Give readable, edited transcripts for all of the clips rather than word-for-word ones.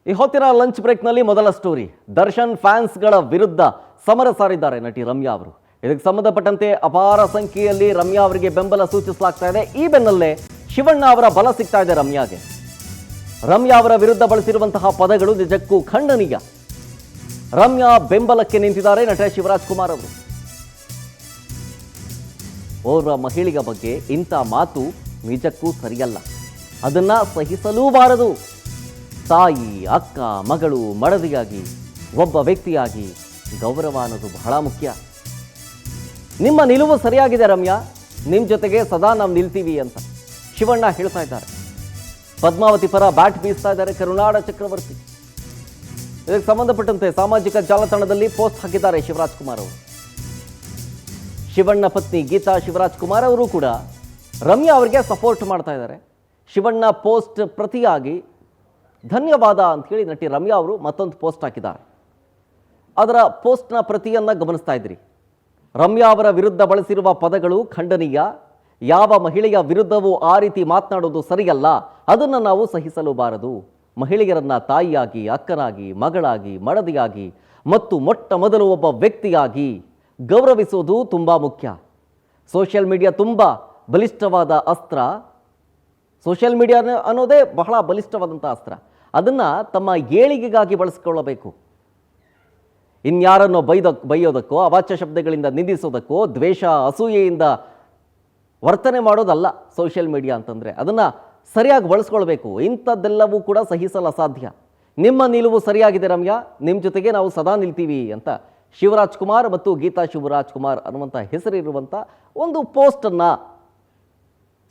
ಈ ಹೊತ್ತಿನ ಲಂಚ್ ಬ್ರೇಕ್ನಲ್ಲಿ ಮೊದಲ ಸ್ಟೋರಿ. ದರ್ಶನ್ ಫ್ಯಾನ್ಸ್ಗಳ ವಿರುದ್ಧ ಸಮರ ಸಾರಿದ್ದಾರೆ ನಟಿ ರಮ್ಯಾ ಅವರು. ಇದಕ್ಕೆ ಸಂಬಂಧಪಟ್ಟಂತೆ ಅಪಾರ ಸಂಖ್ಯೆಯಲ್ಲಿ ರಮ್ಯಾ ಅವರಿಗೆ ಬೆಂಬಲ ಸೂಚಿಸಲಾಗ್ತಾ ಇದೆ. ಈ ಬೆನ್ನಲ್ಲೇ ಶಿವಣ್ಣ ಅವರ ಬಲ ಸಿಗ್ತಾ ಇದೆ ರಮ್ಯಾಗೆ. ರಮ್ಯಾ ಅವರ ವಿರುದ್ಧ ಬಳಸಿರುವಂತಹ ಪದಗಳು ನಿಜಕ್ಕೂ ಖಂಡನೀಯ. ರಮ್ಯಾ ಬೆಂಬಲಕ್ಕೆ ನಿಂತಿದ್ದಾರೆ ನಟ ಶಿವರಾಜ್ ಕುಮಾರ್ ಅವರು. ಓರ್ವ ಮಹಿಳೆಯ ಬಗ್ಗೆ ಇಂಥ ಮಾತು ನಿಜಕ್ಕೂ ಸರಿಯಲ್ಲ, ಅದನ್ನ ಸಹಿಸಲೂಬಾರದು. ತಾಯಿ, ಅಕ್ಕ, ಮಗಳು, ಮಡದಿಯಾಗಿ ಒಬ್ಬ ವ್ಯಕ್ತಿಯಾಗಿ ಗೌರವ ಅನ್ನೋದು ಬಹಳ ಮುಖ್ಯ. ನಿಮ್ಮ ನಿಲುವು ಸರಿಯಾಗಿದೆ ರಮ್ಯಾ, ನಿಮ್ಮ ಜೊತೆಗೆ ಸದಾ ನಾವು ನಿಲ್ತೀವಿ ಅಂತ ಶಿವಣ್ಣ ಹೇಳ್ತಾ ಇದ್ದಾರೆ. ಪದ್ಮಾವತಿ ಪರ ಬ್ಯಾಟ್ ಬೀಸ್ತಾ ಇದ್ದಾರೆ ಕರುನಾಡ ಚಕ್ರವರ್ತಿ. ಇದಕ್ಕೆ ಸಂಬಂಧಪಟ್ಟಂತೆ ಸಾಮಾಜಿಕ ಜಾಲತಾಣದಲ್ಲಿ ಪೋಸ್ಟ್ ಹಾಕಿದ್ದಾರೆ ಶಿವರಾಜ್ ಕುಮಾರ್ ಅವರು. ಶಿವಣ್ಣ ಪತ್ನಿ ಗೀತಾ ಶಿವರಾಜ್ ಕುಮಾರ್ ಅವರು ಕೂಡ ರಮ್ಯಾ ಅವರಿಗೆ ಸಪೋರ್ಟ್ ಮಾಡ್ತಾ ಇದ್ದಾರೆ. ಶಿವಣ್ಣ ಪೋಸ್ಟ್ ಪ್ರತಿಯಾಗಿ ಧನ್ಯವಾದ ಅಂತ ಹೇಳಿ ನಟಿ ರಮ್ಯಾ ಅವರು ಮತ್ತೊಂದು ಪೋಸ್ಟ್ ಹಾಕಿದ್ದಾರೆ. ಅದರ ಪೋಸ್ಟ್ನ ಪ್ರತಿಯನ್ನು ಗಮನಿಸ್ತಾ ಇದ್ರಿ. ರಮ್ಯಾ ಅವರ ವಿರುದ್ಧ ಬಳಸಿರುವ ಪದಗಳು ಖಂಡನೀಯ. ಯಾವ ಮಹಿಳೆಯ ವಿರುದ್ಧವೂ ಆ ರೀತಿ ಮಾತನಾಡೋದು ಸರಿಯಲ್ಲ, ಅದನ್ನು ನಾವು ಸಹಿಸಲೂಬಾರದು. ಮಹಿಳೆಯರನ್ನ ತಾಯಿಯಾಗಿ, ಅಕ್ಕನಾಗಿ, ಮಗಳಾಗಿ, ಮಡದಿಯಾಗಿ ಮತ್ತು ಮೊಟ್ಟ ಮೊದಲು ಒಬ್ಬ ವ್ಯಕ್ತಿಯಾಗಿ ಗೌರವಿಸುವುದು ತುಂಬ ಮುಖ್ಯ. ಸೋಷಿಯಲ್ ಮೀಡಿಯಾ ತುಂಬ ಬಲಿಷ್ಠವಾದ ಅಸ್ತ್ರ. ಸೋಷಿಯಲ್ ಮೀಡಿಯಾ ಅನ್ನೋದೇ ಬಹಳ ಬಲಿಷ್ಠವಾದಂಥ ಅಸ್ತ್ರ. ಅದನ್ನು ತಮ್ಮ ಏಳಿಗೆಗಾಗಿ ಬಳಸಿಕೊಳ್ಳಬೇಕು. ಇನ್ಯಾರನ್ನೋ ಬೈಯೋದಕ್ಕೋ, ಅವಾಚ್ಯ ಶಬ್ದಗಳಿಂದ ನಿಂದಿಸೋದಕ್ಕೋ, ದ್ವೇಷ, ಅಸೂಯೆಯಿಂದ ವರ್ತನೆ ಮಾಡೋದಲ್ಲ ಸೋಷಿಯಲ್ ಮೀಡಿಯಾ ಅಂತಂದರೆ. ಅದನ್ನು ಸರಿಯಾಗಿ ಬಳಸ್ಕೊಳ್ಬೇಕು. ಇಂಥದ್ದೆಲ್ಲವೂ ಕೂಡ ಸಹಿಸಲು ಅಸಾಧ್ಯ. ನಿಮ್ಮ ನಿಲುವು ಸರಿಯಾಗಿದೆ ರಮ್ಯಾ, ನಿಮ್ಮ ಜೊತೆಗೆ ನಾವು ಸದಾ ನಿಲ್ತೀವಿ ಅಂತ ಶಿವರಾಜ್ ಕುಮಾರ್ ಮತ್ತು ಗೀತಾ ಶಿವರಾಜ್ ಕುಮಾರ್ ಅನ್ನುವಂಥ ಹೆಸರಿರುವಂಥ ಒಂದು ಪೋಸ್ಟನ್ನು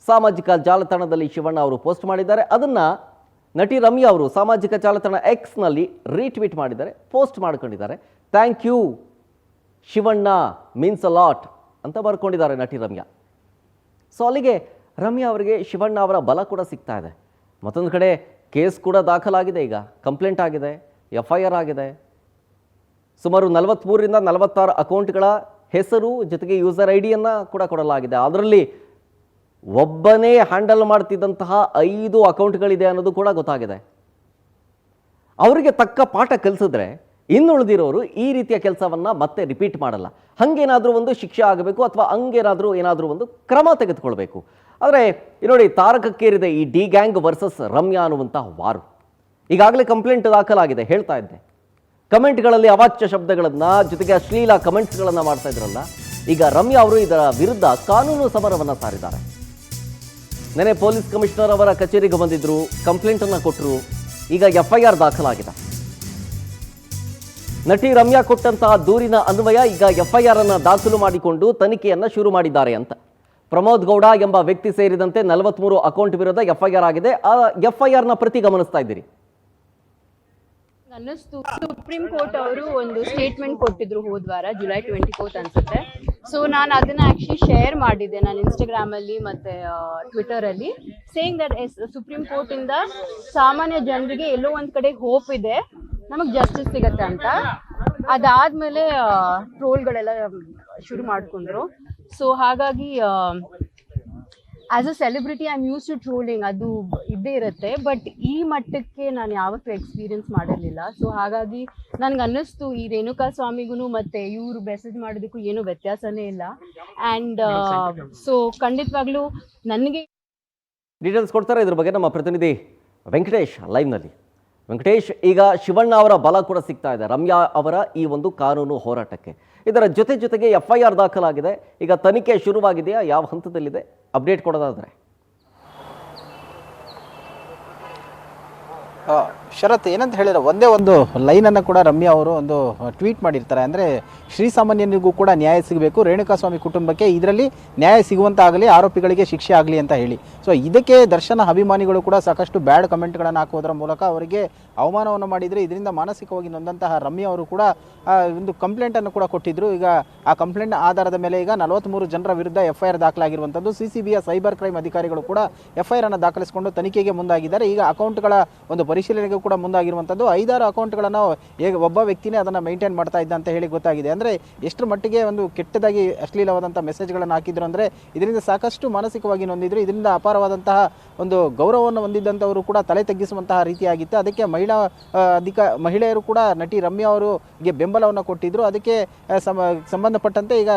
ಸಾಮಾಜಿಕ ಜಾಲತಾಣದಲ್ಲಿ ಶಿವಣ್ಣ ಅವರು ಪೋಸ್ಟ್ ಮಾಡಿದ್ದಾರೆ. ಅದನ್ನು ನಟಿ ರಮ್ಯಾ ಅವರು ಸಾಮಾಜಿಕ ಜಾಲತಾಣ ಎಕ್ಸ್ನಲ್ಲಿ ರೀಟ್ವೀಟ್ ಮಾಡಿದ್ದಾರೆ, ಪೋಸ್ಟ್ ಮಾಡ್ಕೊಂಡಿದ್ದಾರೆ. Thank you Shivanna, means a lot ಅಂತ ಬರ್ಕೊಂಡಿದ್ದಾರೆ ನಟಿ ರಮ್ಯಾ. ಸೊ ಅಲ್ಲಿಗೆ ರಮ್ಯಾ ಅವರಿಗೆ ಶಿವಣ್ಣ ಅವರ ಬಲ ಕೂಡ ಸಿಗ್ತಾ ಇದೆ. ಮತ್ತೊಂದು ಕಡೆ ಕೇಸ್ ಕೂಡ ದಾಖಲಾಗಿದೆ. ಈಗ ಕಂಪ್ಲೇಂಟ್ ಆಗಿದೆ, FIR ಆಗಿದೆ. ಸುಮಾರು 43ರಿಂದ 46 ಅಕೌಂಟ್ಗಳ ಹೆಸರು ಜೊತೆಗೆ ಯೂಸರ್ ID ಕೂಡ ಕೊಡಲಾಗಿದೆ. ಅದರಲ್ಲಿ ಒಬ್ಬನೇ ಹ್ಯಾಂಡಲ್ ಮಾಡ್ತಿದ್ದಂತಹ 5 ಅಕೌಂಟ್ಗಳಿದೆ ಅನ್ನೋದು ಕೂಡ ಗೊತ್ತಾಗಿದೆ. ಅವರಿಗೆ ತಕ್ಕ ಪಾಠ ಕಲಿಸಿದ್ರೆ ಇನ್ನುಳಿದಿರೋರು ಈ ರೀತಿಯ ಕೆಲಸವನ್ನು ಮತ್ತೆ ರಿಪೀಟ್ ಮಾಡಲ್ಲ. ಹಂಗೇನಾದರೂ ಒಂದು ಶಿಕ್ಷೆ ಆಗಬೇಕು ಅಥವಾ ಏನಾದರೂ ಒಂದು ಕ್ರಮ ತೆಗೆದುಕೊಳ್ಬೇಕು. ಆದರೆ ನೋಡಿ, ತಾರಕಕ್ಕೇರಿದೆ ಈ ಡಿ ಗ್ಯಾಂಗ್ ವರ್ಸಸ್ ರಮ್ಯಾ ಅನ್ನುವಂತಹ ವಾರು. ಈಗಾಗಲೇ ಕಂಪ್ಲೇಂಟ್ ದಾಖಲಾಗಿದೆ. ಹೇಳ್ತಾ ಇದ್ದೆ, ಕಮೆಂಟ್ಗಳಲ್ಲಿ ಅವಾಚ್ಯ ಶಬ್ದಗಳನ್ನು ಜೊತೆಗೆ ಅಶ್ಲೀಲ ಕಮೆಂಟ್ಸ್ಗಳನ್ನು ಮಾಡ್ತಾ ಇದ್ರಲ್ಲ, ಈಗ ರಮ್ಯಾ ಅವರು ಇದರ ವಿರುದ್ಧ ಕಾನೂನು ಸಮರವನ್ನು ಸಾರಿದ್ದಾರೆ. ನೆನೆ ಪೊಲೀಸ್ ಕಮಿಷನರ್ ಅವರ ಕಚೇರಿಗೆ ಬಂದಿದ್ರು, ಕಂಪ್ಲೇಂಟನ್ನು ಕೊಟ್ಟರು. ಈಗ FIR ದಾಖಲಾಗಿದೆ. ನಟಿ ರಮ್ಯಾ ಕೊಟ್ಟಂತಹ ದೂರಿನ ಅನ್ವಯ ಈಗ FIR ಅನ್ನು ದಾಖಲು ಮಾಡಿಕೊಂಡು ತನಿಖೆಯನ್ನು ಶುರು ಮಾಡಿದ್ದಾರೆ ಅಂತ. ಪ್ರಮೋದ್ ಗೌಡ ಎಂಬ ವ್ಯಕ್ತಿ ಸೇರಿದಂತೆ 43 ಅಕೌಂಟ್ ವಿರುದ್ಧ FIR ಆಗಿದೆ. ಆ FIR ನ ಪ್ರತಿ ಗಮನಿಸ್ತಾ ಇದ್ದೀರಿ. ಅನ್ನಿಸ್ತು, ಸುಪ್ರೀಂ ಕೋರ್ಟ್ ಅವರು ಒಂದು ಸ್ಟೇಟ್ಮೆಂಟ್ ಕೊಟ್ಟಿದ್ರು ಹೋದ್ವಾರ, ಜುಲೈ 24 ಅನ್ಸುತ್ತೆ. ಸೊ ನಾನು ಅದನ್ನ ಆಕ್ಚುಲಿ ಶೇರ್ ಮಾಡಿದ್ದೆ ನಾನು ಇನ್ಸ್ಟಾಗ್ರಾಮ್ ಅಲ್ಲಿ ಮತ್ತೆ ಟ್ವಿಟರ್ ಅಲ್ಲಿ, ಸೇಯಿಂಗ್ ದಟ್ ಸುಪ್ರೀಂ ಕೋರ್ಟ್ ಇಂದ ಸಾಮಾನ್ಯ ಜನರಿಗೆ ಎಲ್ಲೋ ಒಂದ್ ಕಡೆ ಹೋಪ್ ಇದೆ, ನಮಗ್ ಜಸ್ಟಿಸ್ ಸಿಗತ್ತೆ ಅಂತ. ಅದಾದ್ಮೇಲೆ ಟ್ರೋಲ್ಗಳೆಲ್ಲ ಶುರು ಮಾಡ್ಕೊಂಡ್ರು. ಸೊ ಹಾಗಾಗಿ as a celebrity I am used to trolling, ಅದು ಇದ್ದೇ ಇರುತ್ತೆ. ಬಟ್ ಈ ಮಟ್ಟಕ್ಕೆ ನಾನು ಯಾವತ್ತೂ ಎಕ್ಸ್ಪೀರಿಯನ್ಸ್ ಮಾಡಿರಲಿಲ್ಲ. ಸೊ ಹಾಗಾಗಿ ನನ್ಗೆ ಅನ್ನಿಸ್ತು, ಈ ರೇಣುಕಾ ಸ್ವಾಮಿಗೂ ಮತ್ತೆ ಇವರು ಮೆಸೇಜ್ ಮಾಡೋದಕ್ಕೂ ಏನೂ ವ್ಯತ್ಯಾಸನೇ ಇಲ್ಲ. ಆ್ಯಂಡ್ ಸೊ ಖಂಡಿತವಾಗ್ಲೂ ನನಗೆ ಡೀಟೇಲ್ಸ್ ಕೊಡ್ತಾರೆ ಇದ್ರ ಬಗ್ಗೆ ನಮ್ಮ ಪ್ರತಿನಿಧಿ ವೆಂಕಟೇಶ್ ಲೈವ್ನಲ್ಲಿ. ವೆಂಕಟೇಶ್, ಈಗ ಶಿವಣ್ಣ ಅವರ ಬಲ ಕೂಡ ಸಿಗ್ತಾ ಇದೆ ರಮ್ಯಾ ಅವರ ಈ ಒಂದು ಕಾನೂನು ಹೋರಾಟಕ್ಕೆ. ಇದರ ಜೊತೆಗೆ FIR ದಾಖಲಾಗಿದೆ. ಈಗ ತನಿಖೆ ಶುರುವಾಗಿದೆಯಾ, ಯಾವ ಹಂತದಲ್ಲಿದೆ, ಅಪ್ಡೇಟ್ ಕೊಡೋದಾದರೆ? ಶರತ್, ಏನಂತ ಹೇಳಿದ್ರೆ ಒಂದೇ ಒಂದು ಲೈನನ್ನು ಕೂಡ ರಮ್ಯಾ ಅವರು ಒಂದು ಟ್ವೀಟ್ ಮಾಡಿರ್ತಾರೆ. ಅಂದರೆ ಶ್ರೀಸಾಮಾನ್ಯನಿಗೂ ಕೂಡ ನ್ಯಾಯ ಸಿಗಬೇಕು, ರೇಣುಕಾಸ್ವಾಮಿ ಕುಟುಂಬಕ್ಕೆ ಇದರಲ್ಲಿ ನ್ಯಾಯ ಸಿಗುವಂತಾಗಲಿ, ಆರೋಪಿಗಳಿಗೆ ಶಿಕ್ಷೆ ಆಗಲಿ ಅಂತ ಹೇಳಿ. ಸೊ ಇದಕ್ಕೆ ದರ್ಶನ ಅಭಿಮಾನಿಗಳು ಕೂಡ ಸಾಕಷ್ಟು ಬ್ಯಾಡ್ ಕಮೆಂಟ್ಗಳನ್ನು ಹಾಕೋದ್ರ ಮೂಲಕ ಅವರಿಗೆ ಅವಮಾನವನ್ನು ಮಾಡಿದರೆ ಇದರಿಂದ ಮಾನಸಿಕವಾಗಿ ನೊಂದಂತಹ ರಮ್ಯಾ ಅವರು ಕೂಡ ಒಂದು ಕಂಪ್ಲೇಂಟನ್ನು ಕೂಡ ಕೊಟ್ಟಿದ್ದರು. ಈಗ ಆ ಕಂಪ್ಲೇಂಟ್ ಆಧಾರದ ಮೇಲೆ ಈಗ 43 ಜನರ ವಿರುದ್ಧ FIR ದಾಖಲಾಗಿರುವಂಥದ್ದು. CCBಯ ಸೈಬರ್ ಕ್ರೈಮ್ ಅಧಿಕಾರಿಗಳು ಕೂಡ FIR ಅನ್ನು ದಾಖಲಿಸಿಕೊಂಡು ತನಿಖೆಗೆ ಮುಂದಾಗಿದ್ದಾರೆ. ಈಗ ಅಕೌಂಟ್ಗಳ ಒಂದು ಪರಿಶೀಲನೆಗೂ ಕೂಡ ಮುಂದಾಗಿರುವಂಥದ್ದು. 5-6 ಅಕೌಂಟ್ಗಳನ್ನು ಒಬ್ಬ ವ್ಯಕ್ತಿನೇ ಅದನ್ನು ಮೇಂಟೈನ್ ಮಾಡ್ತಾ ಇದ್ದ ಅಂತ ಹೇಳಿ ಗೊತ್ತಾಗಿದೆ. ಅಂದರೆ ಎಷ್ಟರ ಮಟ್ಟಿಗೆ ಒಂದು ಕೆಟ್ಟದಾಗಿ ಅಶ್ಲೀಲವಾದಂಥ ಮೆಸೇಜ್ಗಳನ್ನು ಹಾಕಿದ್ರು ಅಂದರೆ ಇದರಿಂದ ಸಾಕಷ್ಟು ಮಾನಸಿಕವಾಗಿ ನೊಂದಿದ್ರು. ಇದರಿಂದ ಅಪಾರವಾದಂತಹ ಒಂದು ಗೌರವವನ್ನು ಹೊಂದಿದ್ದಂಥವರು ಕೂಡ ತಲೆ ತಗ್ಗಿಸುವಂತಹ ರೀತಿಯಾಗಿತ್ತು. ಅದಕ್ಕೆ ಮಹಿಳೆ ಮಹಿಳೆಯರು ಕೂಡ ನಟಿ ರಮ್ಯಾ ಅವರಿಗೆ ಬೆಂಬಲವನ್ನು ಕೊಟ್ಟಿದ್ರು. ಅದಕ್ಕೆ ಸಂಬಂಧಪಟ್ಟಂತೆ ಈಗ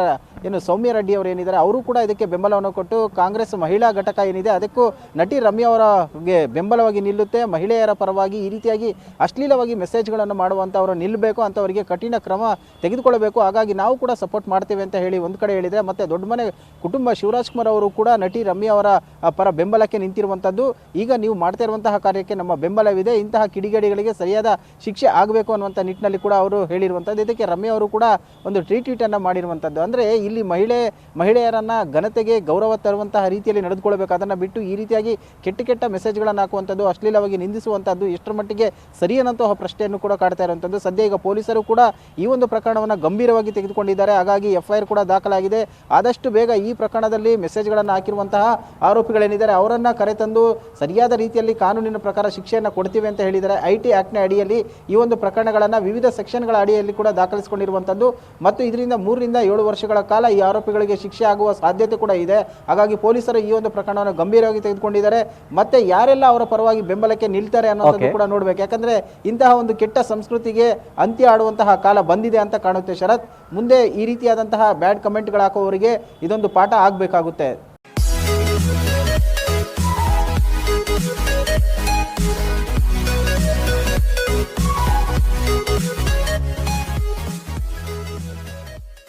ಏನು ಸೌಮ್ಯ ರೆಡ್ಡಿ ಅವರು ಏನಿದ್ದಾರೆ ಅವರು ಕೂಡ ಇದಕ್ಕೆ ಬೆಂಬಲವನ್ನು ಕೊಟ್ಟು ಕಾಂಗ್ರೆಸ್ ಮಹಿಳಾ ಘಟಕ ಏನಿದೆ ಅದಕ್ಕೂ ನಟಿ ರಮ್ಯಾ ಅವರಿಗೆ ಬೆಂಬಲವಾಗಿ ನಿಲ್ಲುತ್ತೆ. ಮಹಿಳೆಯರ ಪರವಾಗಿ ಈ ರೀತಿಯಾಗಿ ಅಶ್ಲೀಲವಾಗಿ ಮೆಸೇಜ್ಗಳನ್ನು ಮಾಡುವಂಥವರು ನಿಲ್ಲಬೇಕು, ಅಂಥವರಿಗೆ ಕಠಿಣ ಕ್ರಮ ತೆಗೆದುಕೊಳ್ಳಬೇಕು, ಹಾಗಾಗಿ ನಾವು ಕೂಡ ಸಪೋರ್ಟ್ ಮಾಡ್ತೇವೆ ಅಂತ ಹೇಳಿ ಒಂದು ಕಡೆ ಹೇಳಿದರೆ, ಮತ್ತೆ ದೊಡ್ಡ ಮನೆ ಕುಟುಂಬ ಶಿವರಾಜ್ ಕುಮಾರ್ ಅವರು ಕೂಡ ನಟಿ ರಮ್ಯಾ ಅವರ ಪರ ಬೆಂಬಲಕ್ಕೆ ನಿಂತಿರುವಂಥದ್ದು. ಈಗ ನೀವು ಮಾಡ್ತಾ ಇರುವಂತಹ ಕಾರ್ಯಕ್ಕೆ ನಮ್ಮ ಬೆಂಬಲವಿದೆ, ಇಂತಹ ಕಿಡಿಗೇಡಿಗಳಿಗೆ ಸರಿಯಾದ ಶಿಕ್ಷೆ ಆಗಬೇಕು ಅನ್ನುವಂಥ ನಿಟ್ಟಿನಲ್ಲಿ ಕೂಡ ಅವರು ಹೇಳಿರುವಂಥದ್ದು. ಇದಕ್ಕೆ ರಮ್ಯಾ ಅವರು ಕೂಡ ಒಂದು ಟ್ವೀಟನ್ನು ಮಾಡಿರುವಂಥದ್ದು. ಅಂದರೆ ಇಲ್ಲಿ ಮಹಿಳೆಯರನ್ನು ಘನತೆಗೆ ಗೌರವ ತರುವಂತಹ ರೀತಿಯಲ್ಲಿ ನಡೆದುಕೊಳ್ಬೇಕು, ಅದನ್ನು ಬಿಟ್ಟು ಈ ರೀತಿಯಾಗಿ ಕೆಟ್ಟ ಮೆಸೇಜ್ಗಳನ್ನು ಹಾಕುವಂಥದ್ದು, ಅಶ್ಲೀಲವಾಗಿ ನಿಂದಿಸುವಂಥದ್ದು ಎಷ್ಟರ ಮಟ್ಟಿಗೆ ಸರಿ ಅನ್ನುವಂತಹ ಪ್ರಶ್ನೆಯನ್ನು ಕೂಡ ಕಾಡ್ತಾ ಇರುವಂಥದ್ದು. ಸದ್ಯ ಈಗ ಪೊಲೀಸರು ಕೂಡ ಈ ಒಂದು ಪ್ರಕರಣವನ್ನು ಗಂಭೀರವಾಗಿ ತೆಗೆದುಕೊಂಡಿದ್ದಾರೆ. ಹಾಗಾಗಿ FIR ಕೂಡ ದಾಖಲಾಗಿದೆ. ಆದಷ್ಟು ಬೇಗ ಈ ಪ್ರಕರಣದಲ್ಲಿ ಮೆಸೇಜ್ಗಳನ್ನು ಹಾಕಿರುವಂತಹ ಆರೋಪಿಗಳೇನಿದ್ದಾರೆ ಅವರನ್ನು ಕರೆತಂದು ಸರಿಯಾದ ರೀತಿಯಲ್ಲಿ ಕಾನೂನಿನ ಪ್ರಕಾರ ಶಿಕ್ಷೆಯನ್ನು ಕೊಡ್ತೀವಿ ಅಂತ ಹೇಳಿದ್ದಾರೆ. IT ಆ್ಯಕ್ಟ್ನ ಅಡಿಯಲ್ಲಿ ಈ ಒಂದು ಪ್ರಕರಣಗಳನ್ನು ವಿವಿಧ ಸೆಕ್ಷನ್ಗಳ ಅಡಿಯಲ್ಲಿ ಕೂಡ ದಾಖಲಿಸಿಕೊಂಡಿರುವಂಥದ್ದು ಮತ್ತು ಇದರಿಂದ 3 ರಿಂದ 7 ವರ್ಷಗಳ ಕಾಲ ಈ ಆರೋಪಿಗಳಿಗೆ ಶಿಕ್ಷೆ ಆಗುವ ಸಾಧ್ಯತೆ ಕೂಡ ಇದೆ. ಹಾಗಾಗಿ ಪೊಲೀಸರು ಈ ಒಂದು ಪ್ರಕರಣವನ್ನು ಗಂಭೀರವಾಗಿ ತೆಗೆದುಕೊಂಡಿದ್ದಾರೆ. ಮತ್ತೆ ಯಾರೆಲ್ಲ ಅವರ ಪರವಾಗಿ ಬೆಂಬಲಕ್ಕೆ ನಿಲ್ತಾರೆ ಅನ್ನೋದನ್ನು ಕೂಡ ನೋಡ್ಬೇಕು. ಯಾಕಂದ್ರೆ ಇಂತಹ ಒಂದು ಕೆಟ್ಟ ಸಂಸ್ಕೃತಿಗೆ ಅಂತ್ಯ ಆಡುವಂತಹ ಕಾಲ ಬಂದಿದೆ ಅಂತ ಕಾಣುತ್ತೆ ಶರತ್. ಮುಂದೆ ಈ ರೀತಿಯಾದಂತಹ ಬ್ಯಾಡ್ ಕಮೆಂಟ್ಗಳು ಹಾಕುವವರಿಗೆ ಇದೊಂದು ಪಾಠ ಆಗಬೇಕಾಗುತ್ತೆ.